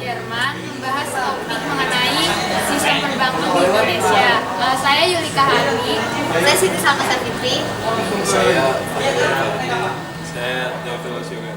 Jerman membahas topik mengenai sistem perbankan di Indonesia. Saya Yulika Hani. Saya Siti Salma Fitri. Saya David Lasyoga.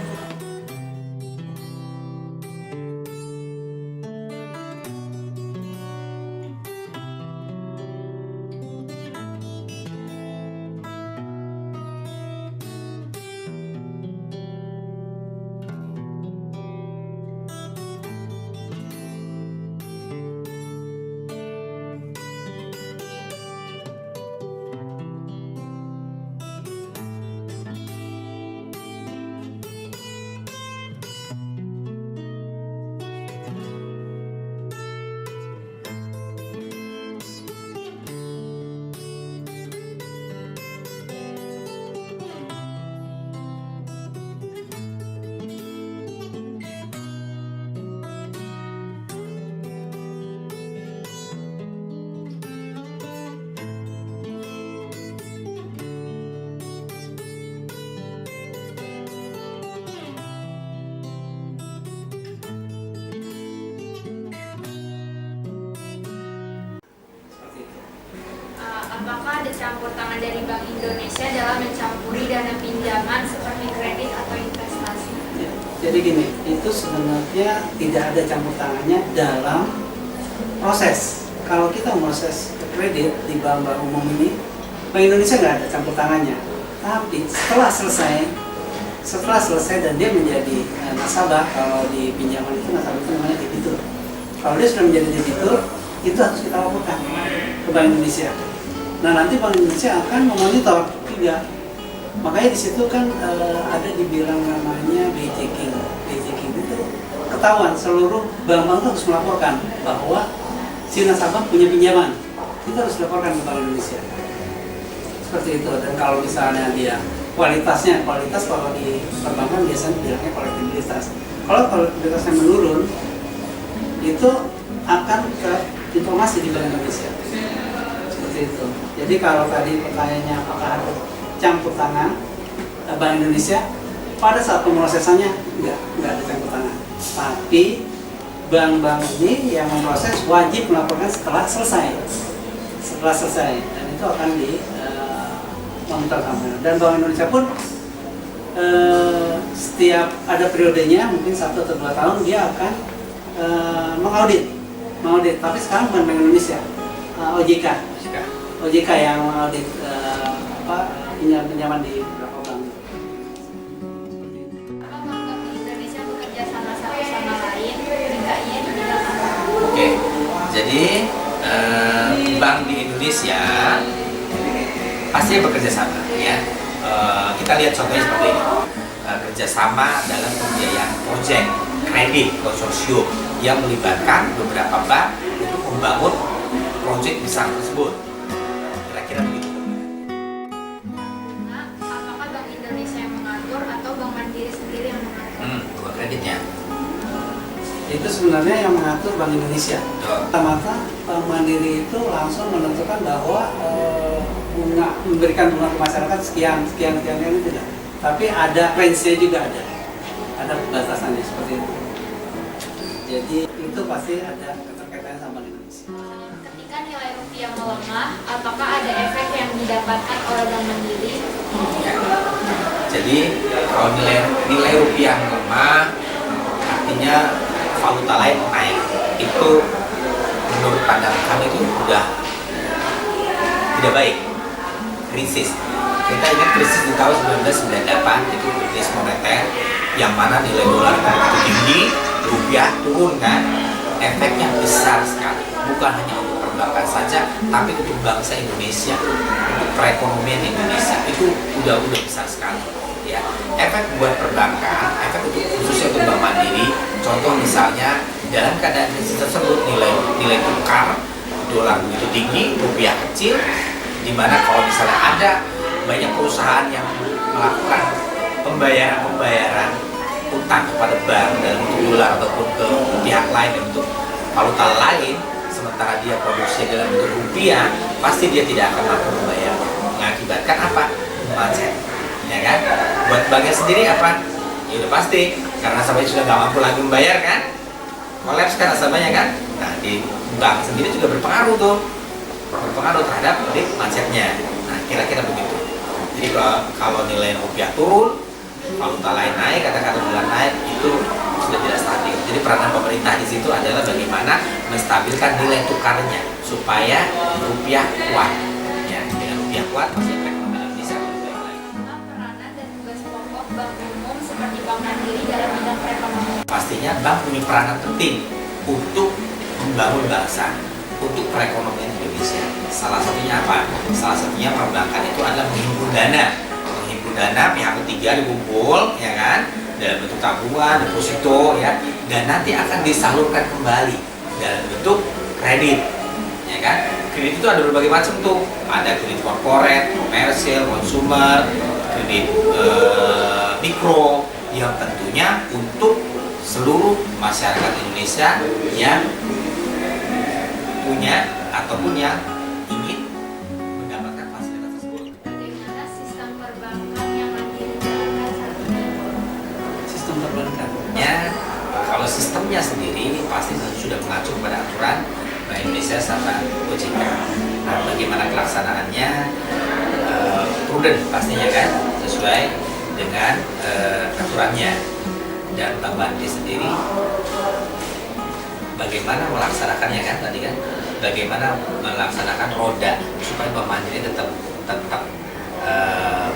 Apakah ada campur tangan dari Bank Indonesia dalam mencampuri dana pinjaman seperti kredit atau investasi? Jadi gini, itu sebenarnya tidak ada campur tangannya dalam proses. Kalau kita proses kredit di bank-bank umum ini, Bank Indonesia nggak ada campur tangannya. Tapi setelah selesai dan dia menjadi nasabah, kalau di pinjaman itu nasabah itu namanya debitur. Kalau dia sudah menjadi debitur, itu harus kita laporkan ke Bank Indonesia. Nah, nanti Bank Indonesia akan memonitor juga. Makanya di situ kan ada dibilang namanya BI checking. BI checking itu ketahuan seluruh bank-bank itu harus melaporkan bahwa si nasabah punya pinjaman. Itu harus dilaporkan ke Bank Indonesia. Seperti itu. Dan kalau misalnya dia kualitas kalau di perbankan biasanya bilangnya kolektibilitas. Kalau kolektibilitasnya menurun, itu akan ke informasi di Bank Indonesia. Itu. Jadi kalau tadi pertanyaannya apakah ada campur tangan Bank Indonesia, pada saat pemrosesannya enggak ada campur tangan. Tapi bank-bank ini yang memproses wajib melaporkan setelah selesai, dan itu akan di monitor sama. Dan Bank Indonesia pun setiap ada periodenya, mungkin 1 atau 2 tahun dia akan mengaudit. Tapi sekarang bukan Bank Indonesia, OJK yang mengaudit pinjaman di beberapa bank. Apakah Bank Indonesia bekerja sama satu sama lain? Bedanya di bidang apa? Oke, jadi bank di Indonesia pasti bekerja sama, ya. Kita lihat contohnya seperti ini, kerjasama dalam pembiayaan proyek kredit konsorsium yang melibatkan beberapa bank untuk membangun proyek besar tersebut. Kira-kira begitu. Nah, apakah Bank Indonesia yang mengatur atau Bank Mandiri sendiri yang mengatur? Buat kreditnya. Itu sebenarnya yang mengatur Bank Indonesia. Pertama-tama Bank Mandiri itu langsung menentukan bahwa memberikan bunga ke masyarakat sekian itu tidak. Tapi ada range-nya juga ada batasannya seperti itu. Jadi itu pasti ada keterkaitannya sama Bank Indonesia. Ketika nilai rupiah melemah, apakah ada efek yang didapatkan oleh Bank Mandiri? Ya. Jadi kalau nilai rupiah melemah, artinya valuta lain naik. Itu menurut pandangan kami itu sudah tidak baik. Krisis. Kita ingat krisis di tahun 1998 itu krisis moneter yang mana nilai dolar itu tinggi, rupiah turun kan. Efeknya besar sekali. Bukan hanya untuk perbankan saja, tapi untuk bangsa Indonesia, untuk perekonomian Indonesia itu udah besar sekali. Ya, efek buat perbankan, efek untuk khususnya untuk Bank Mandiri. Contoh misalnya dalam keadaan krisis tersebut nilai tukar dolar begitu tinggi, rupiah kecil, di mana kalau misalnya ada banyak perusahaan yang melakukan pembayaran utang kepada bank dalam bentuk dolar ataupun ke pihak lain dalam bentuk valuta lain, sementara dia produksi dalam bentuk rupiah, pasti dia tidak akan mampu membayar. Mengakibatkan apa? Macet, ya kan? Buat banknya sendiri apa? Ya udah pasti, karena sampai sudah nggak mampu lagi membayar kan? kolaps kan nasabahnya kan. Nah di bank sendiri juga berpengaruh tuh, berpengaruh terhadap mindsetnya. Nah kira-kira begitu. Jadi kalau nilai rupiah turun, valuta lain naik, kata-kata dolar naik, itu sudah tidak stabil. Jadi peranan pemerintah di situ adalah bagaimana menstabilkan nilai tukarnya supaya rupiah kuat. Ya, dengan rupiah kuat pasti perekonomian Indonesia lebih baik lagi. Peranan dan tugas pokok bank umum seperti Bank Mandiri dalam bidang perekonomian. Pastinya bank punya peranan penting untuk membangun bangsa, untuk perekonomian Indonesia. Salah satunya apa? Salah satunya perbankan itu adalah menghimpun dana. Menghimpun dana pihak ketiga dikumpul, ya kan? Dalam bentuk tabungan, deposito, ya. Dan nanti akan disalurkan kembali dalam bentuk kredit, ya kan? Kredit itu ada berbagai macam tuh. Ada kredit korporat, komersial, konsumer, kredit mikro, yang tentunya untuk seluruh masyarakat Indonesia yang punya ataupun yang ingin mendapatkan fasilitas tersebut. Bagaimana sistem perbankan yang mandiri jalankan saat ini? Sistem perbankan. Ya, kalau sistemnya sendiri pasti sudah mengacu pada aturan Bank Indonesia sama OJK. Nah, bagaimana pelaksanaannya prudent pastinya kan, sesuai dengan aturannya. Dan Bank Mandiri sendiri bagaimana melaksanakannya kan tadi kan, bagaimana melaksanakan roda supaya Bank Mandiri tetap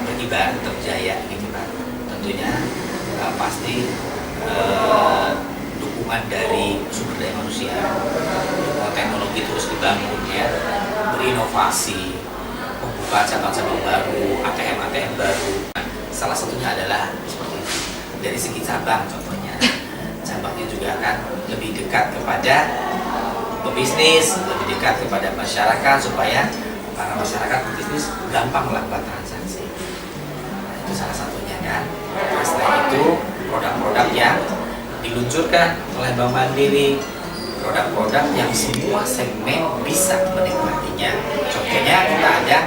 berkibar, tetap jaya gitu kan. Tentunya pasti dukungan dari sumber daya manusia, dukungan teknologi terus dibangun ya, berinovasi, membuka cabang-cabang baru, ATM baru. Salah satunya adalah seperti itu. Dari segi cabang contohnya, cabangnya juga akan lebih dekat kepada pebisnis, lebih dekat kepada masyarakat supaya para masyarakat pebisnis gampang melakukan transaksi. Nah, itu salah satunya kan. Nah, setelah itu produk-produk yang diluncurkan oleh Bank Mandiri, produk-produk yang semua segmen bisa menikmatinya. Contohnya kita ada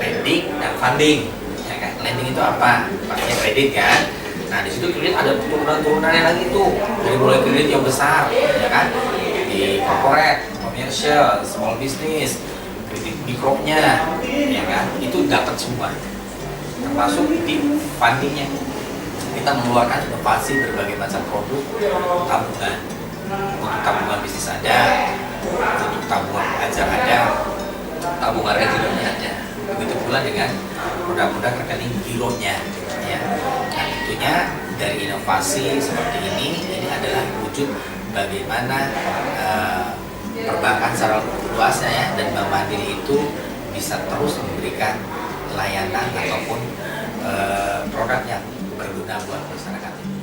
lending dan funding, ya kan? Lending itu apa? Pakai kredit kan. Nah di situ kredit ada turunan-turunannya lagi tuh, dari mulai kredit yang besar, ya kan, di corporate, commercial, small business, kredit mikronya, ya kan, itu dapat semua, termasuk di fundingnya. Kita mengeluarkan inovasi berbagai macam produk tabungan, untuk tabungan bisnis ada, untuk tabungan pelajar ada, tabungan regulernya ada, begitu pula dengan produk-produk rekening gironya, ya. Nah, tentunya dari inovasi seperti ini adalah wujud bagaimana perbankan secara luasnya ya, dan Bank Mandiri itu bisa terus memberikan layanan ataupun produk yang berguna buat masyarakat ini.